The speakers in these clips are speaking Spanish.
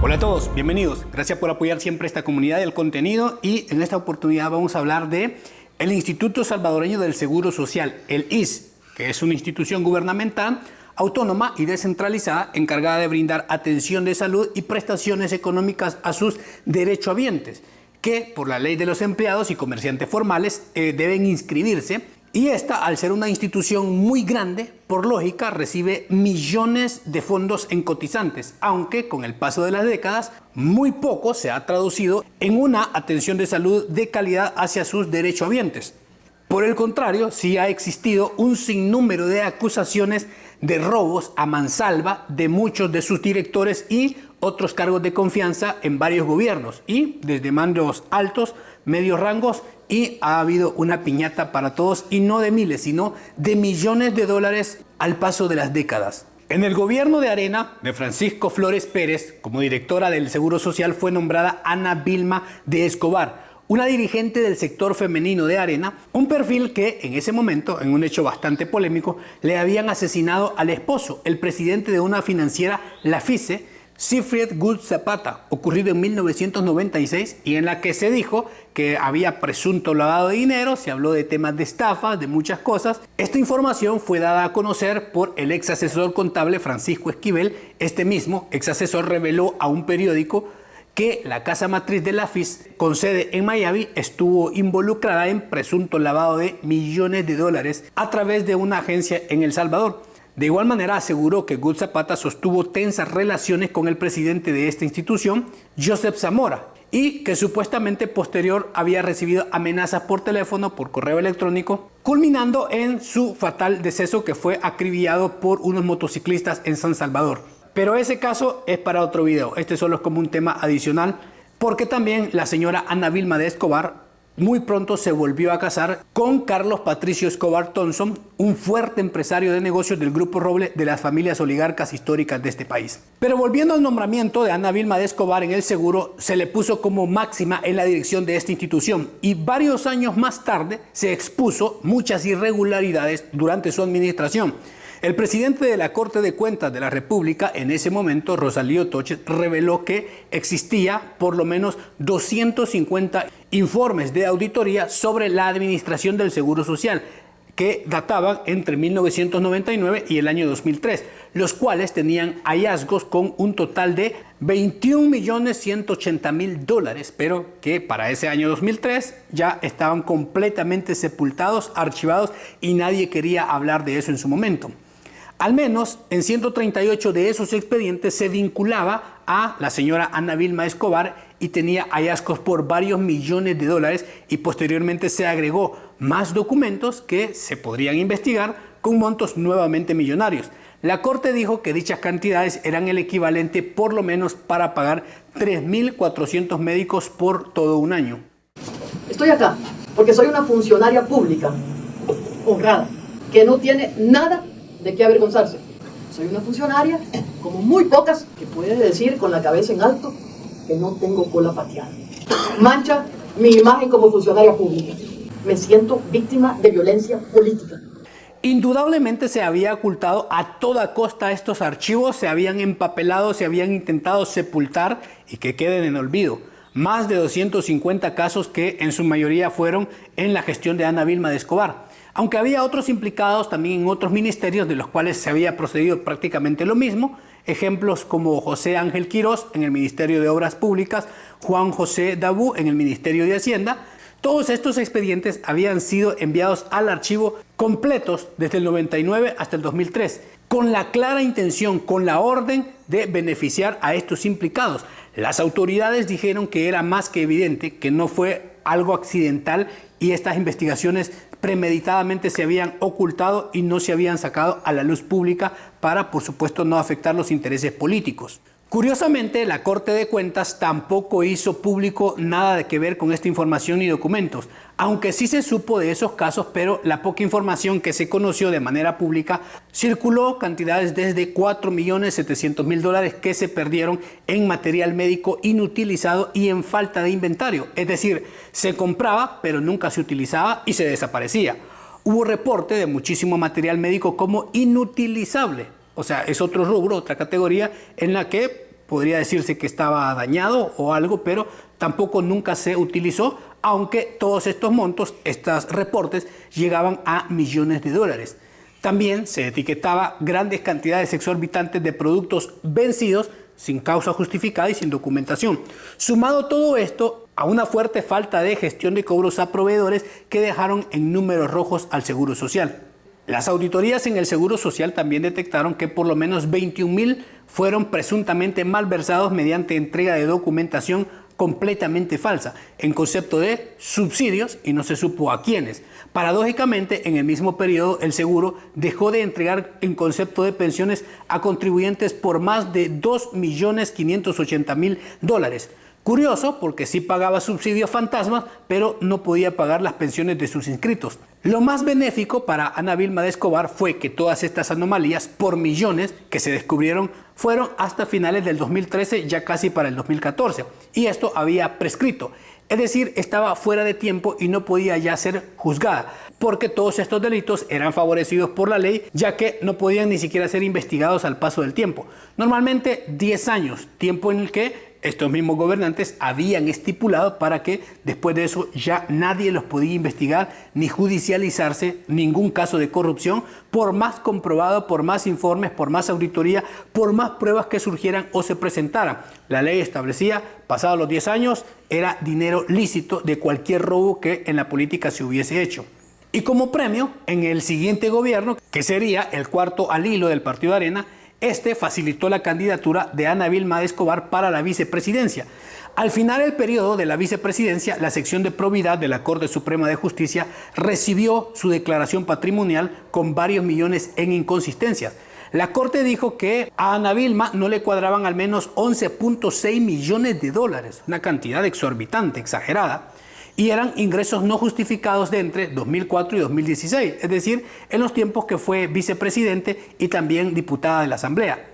Hola a todos, bienvenidos. Gracias por apoyar siempre esta comunidad y el contenido. Y en esta oportunidad vamos a hablar de el Instituto Salvadoreño del Seguro Social, el ISS, que es una institución gubernamental autónoma y descentralizada encargada de brindar atención de salud y prestaciones económicas a sus derechohabientes, que por la ley de los empleados y comerciantes formales deben inscribirse. Y esta, al ser una institución muy grande, por lógica, recibe millones de fondos en cotizantes, aunque con el paso de las décadas, muy poco se ha traducido en una atención de salud de calidad hacia sus derechohabientes. Por el contrario, sí ha existido un sinnúmero de acusaciones de robos a mansalva de muchos de sus directores y otros cargos de confianza en varios gobiernos, y desde mandos altos, medios rangos, y ha habido una piñata para todos, y no de miles, sino de millones de dólares al paso de las décadas. En el gobierno de Arena, de Francisco Flores Pérez, como directora del Seguro Social fue nombrada Ana Vilma de Escobar, una dirigente del sector femenino de Arena, un perfil que en ese momento, en un hecho bastante polémico, le habían asesinado al esposo, el presidente de una financiera, la FICE, Sigfrid Good Zapata, ocurrido en 1996, y en la que se dijo que había presunto lavado de dinero, se habló de temas de estafa, de muchas cosas. Esta información fue dada a conocer por el ex asesor contable Francisco Esquivel. Este mismo ex asesor reveló a un periódico que la casa matriz de la FIS, con sede en Miami, estuvo involucrada en presunto lavado de millones de dólares a través de una agencia en El Salvador. De igual manera aseguró que Good Zapata sostuvo tensas relaciones con el presidente de esta institución, Joseph Zamora, y que supuestamente posterior había recibido amenazas por teléfono, por correo electrónico, culminando en su fatal deceso, que fue acribillado por unos motociclistas en San Salvador. Pero ese caso es para otro video. Este solo es como un tema adicional, porque también la señora Ana Vilma de Escobar muy pronto se volvió a casar con Carlos Patricio Escobar Thompson, un fuerte empresario de negocios del Grupo Roble, de las familias oligarcas históricas de este país. Pero volviendo al nombramiento de Ana Vilma de Escobar en el seguro, se le puso como máxima en la dirección de esta institución, y varios años más tarde se expuso muchas irregularidades durante su administración. El presidente de la Corte de Cuentas de la República, en ese momento, Rosalío Toches, reveló que existía por lo menos 250 informes de auditoría sobre la administración del Seguro Social, que databan entre 1999 y el año 2003, los cuales tenían hallazgos con un total de 21.180.000 dólares, pero que para ese año 2003 ya estaban completamente sepultados, archivados, y nadie quería hablar de eso en su momento. Al menos en 138 de esos expedientes se vinculaba a la señora Ana Vilma Escobar y tenía hallazgos por varios millones de dólares, y posteriormente se agregó más documentos que se podrían investigar con montos nuevamente millonarios. La Corte dijo que dichas cantidades eran el equivalente por lo menos para pagar 3.400 médicos por todo un año. Estoy acá porque soy una funcionaria pública, honrada, que no tiene nada de qué avergonzarse. Soy una funcionaria, como muy pocas, que puede decir con la cabeza en alto que no tengo cola pateada. Mancha mi imagen como funcionaria pública. Me siento víctima de violencia política. Indudablemente se había ocultado a toda costa estos archivos, se habían empapelado, se habían intentado sepultar y que queden en olvido. Más de 250 casos que en su mayoría fueron en la gestión de Ana Vilma de Escobar. Aunque había otros implicados también en otros ministerios de los cuales se había procedido prácticamente lo mismo. Ejemplos como José Ángel Quirós en el Ministerio de Obras Públicas, Juan José Dabú en el Ministerio de Hacienda. Todos estos expedientes habían sido enviados al archivo completos desde el 99 hasta el 2003, con la clara intención, con la orden de beneficiar a estos implicados. Las autoridades dijeron que era más que evidente que no fue algo accidental, y estas investigaciones premeditadamente se habían ocultado y no se habían sacado a la luz pública para, por supuesto, no afectar los intereses políticos. Curiosamente, la Corte de Cuentas tampoco hizo público nada de que ver con esta información y documentos, aunque sí se supo de esos casos, pero la poca información que se conoció de manera pública circuló cantidades desde 4.700.000 dólares que se perdieron en material médico inutilizado y en falta de inventario, es decir, se compraba pero nunca se utilizaba y se desaparecía. Hubo reporte de muchísimo material médico como inutilizable. O sea, es otro rubro, otra categoría en la que podría decirse que estaba dañado o algo, pero tampoco nunca se utilizó, aunque todos estos montos, estos reportes, llegaban a millones de dólares. También se etiquetaba grandes cantidades exorbitantes de productos vencidos sin causa justificada y sin documentación. Sumado todo esto a una fuerte falta de gestión de cobros a proveedores que dejaron en números rojos al Seguro Social. Las auditorías en el Seguro Social también detectaron que por lo menos 21,000 fueron presuntamente malversados mediante entrega de documentación completamente falsa, en concepto de subsidios, y no se supo a quiénes. Paradójicamente, en el mismo periodo, el seguro dejó de entregar en concepto de pensiones a contribuyentes por más de $2,580,000. Curioso, porque sí pagaba subsidios fantasmas, pero no podía pagar las pensiones de sus inscritos. Lo más benéfico para Ana Vilma de Escobar fue que todas estas anomalías por millones que se descubrieron fueron hasta finales del 2013, ya casi para el 2014, y esto había prescrito. Es decir, estaba fuera de tiempo y no podía ya ser juzgada, porque todos estos delitos eran favorecidos por la ley, ya que no podían ni siquiera ser investigados al paso del tiempo. Normalmente 10 años, tiempo en el que estos mismos gobernantes habían estipulado para que después de eso ya nadie los podía investigar ni judicializarse ningún caso de corrupción, por más comprobado, por más informes, por más auditoría, por más pruebas que surgieran o se presentaran. La ley establecía, pasados los 10 años, era dinero lícito de cualquier robo que en la política se hubiese hecho. Y como premio, en el siguiente gobierno, que sería el cuarto al hilo del Partido Arena, este facilitó la candidatura de Ana Vilma de Escobar para la vicepresidencia. Al final del periodo de la vicepresidencia, la sección de probidad de la Corte Suprema de Justicia recibió su declaración patrimonial con varios millones en inconsistencias. La Corte dijo que a Ana Vilma no le cuadraban al menos 11.6 millones de dólares, una cantidad exorbitante, exagerada, y eran ingresos no justificados de entre 2004 y 2016, es decir, en los tiempos que fue vicepresidente y también diputada de la Asamblea.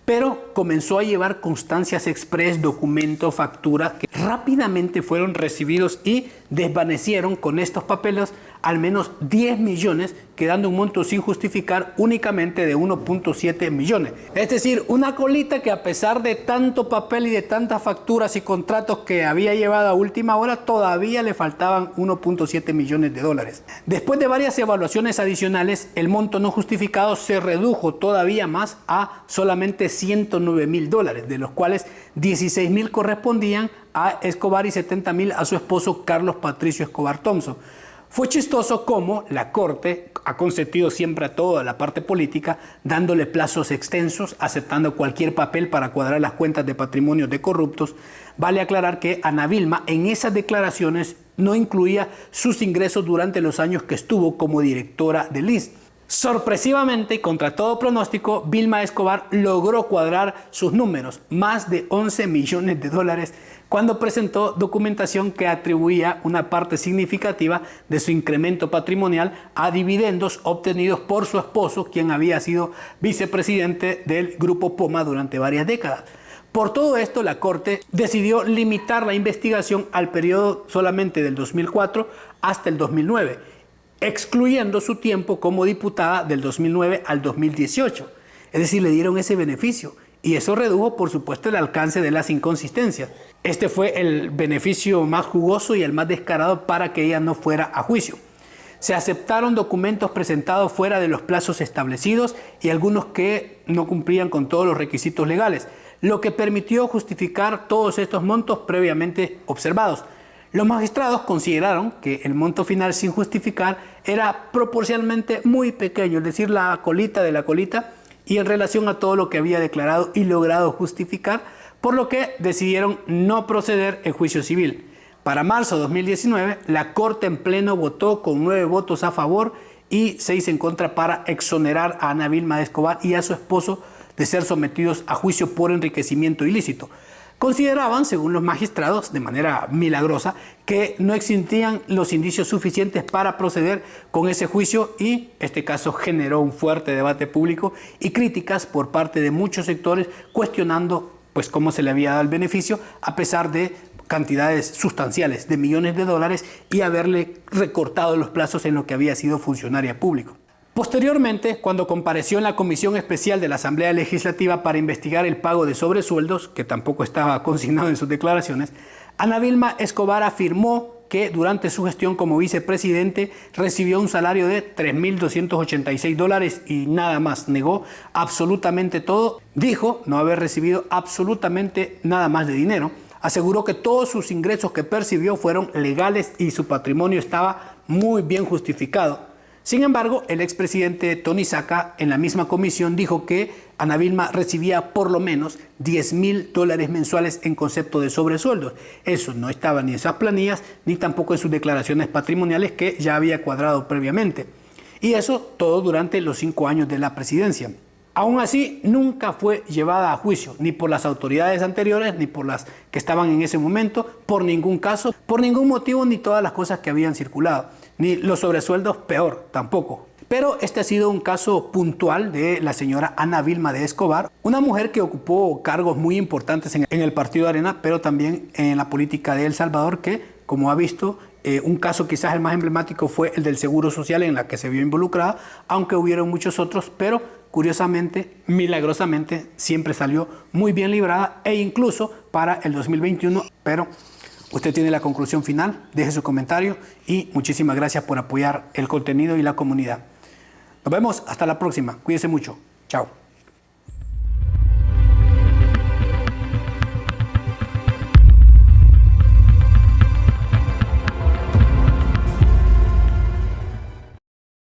Pero comenzó a llevar constancias express, documentos, facturas que rápidamente fueron recibidos y desvanecieron con estos papeles al menos 10 millones, quedando un monto sin justificar únicamente de 1.7 millones. Es decir, una colita que a pesar de tanto papel y de tantas facturas y contratos que había llevado a última hora, todavía le faltaban 1.7 millones de dólares. Después de varias evaluaciones adicionales, el monto no justificado se redujo todavía más a solamente 109,000 dólares, de los cuales 16,000 correspondían a Escobar y 70,000 a su esposo Carlos Patricio Escobar Thompson. Fue chistoso cómo la Corte ha consentido siempre a toda la parte política, dándole plazos extensos, aceptando cualquier papel para cuadrar las cuentas de patrimonios de corruptos. Vale aclarar que Ana Vilma en esas declaraciones no incluía sus ingresos durante los años que estuvo como directora del INS. Sorpresivamente y contra todo pronóstico, Vilma Escobar logró cuadrar sus números, más de 11 millones de dólares, cuando presentó documentación que atribuía una parte significativa de su incremento patrimonial a dividendos obtenidos por su esposo, quien había sido vicepresidente del Grupo Poma durante varias décadas. Por todo esto, la Corte decidió limitar la investigación al periodo solamente del 2004 hasta el 2009, excluyendo su tiempo como diputada del 2009 al 2018. Es decir, le dieron ese beneficio. Y eso redujo, por supuesto, el alcance de las inconsistencias. Este fue el beneficio más jugoso y el más descarado para que ella no fuera a juicio. Se aceptaron documentos presentados fuera de los plazos establecidos y algunos que no cumplían con todos los requisitos legales, lo que permitió justificar todos estos montos previamente observados. Los magistrados consideraron que el monto final sin justificar era proporcionalmente muy pequeño, es decir, la colita de la colita, y en relación a todo lo que había declarado y logrado justificar, por lo que decidieron no proceder en juicio civil. Para marzo de 2019, la Corte en pleno votó con 9 votos a favor y 6 en contra para exonerar a Ana Vilma de Escobar y a su esposo de ser sometidos a juicio por enriquecimiento ilícito. Consideraban, según los magistrados, de manera milagrosa, que no existían los indicios suficientes para proceder con ese juicio y este caso generó un fuerte debate público y críticas por parte de muchos sectores cuestionando pues cómo se le había dado el beneficio a pesar de cantidades sustanciales de millones de dólares y haberle recortado los plazos en lo que había sido funcionaria público. Posteriormente, cuando compareció en la Comisión Especial de la Asamblea Legislativa para investigar el pago de sobresueldos, que tampoco estaba consignado en sus declaraciones, Ana Vilma Escobar afirmó que durante su gestión como vicepresidente recibió un salario de $3.286 y nada más. Negó absolutamente todo. Dijo no haber recibido absolutamente nada más de dinero. Aseguró que todos sus ingresos que percibió fueron legales y su patrimonio estaba muy bien justificado. Sin embargo, el expresidente Tony Saca en la misma comisión dijo que Ana Vilma recibía por lo menos $10.000 mensuales en concepto de sobresueldos. Eso no estaba ni en esas planillas ni tampoco en sus declaraciones patrimoniales que ya había cuadrado previamente. Y eso todo durante los 5 años de la presidencia. Aún así, nunca fue llevada a juicio, ni por las autoridades anteriores, ni por las que estaban en ese momento, por ningún caso, por ningún motivo, ni todas las cosas que habían circulado. Ni los sobresueldos, peor, tampoco. Pero este ha sido un caso puntual de la señora Ana Vilma de Escobar, una mujer que ocupó cargos muy importantes en el Partido Arena, pero también en la política de El Salvador, que, como ha visto, un caso quizás el más emblemático fue el del Seguro Social, en la que se vio involucrada, aunque hubieron muchos otros, pero curiosamente, milagrosamente, siempre salió muy bien librada e incluso para el 2021, pero usted tiene la conclusión final, deje su comentario y muchísimas gracias por apoyar el contenido y la comunidad. Nos vemos hasta la próxima, cuídense mucho, chao.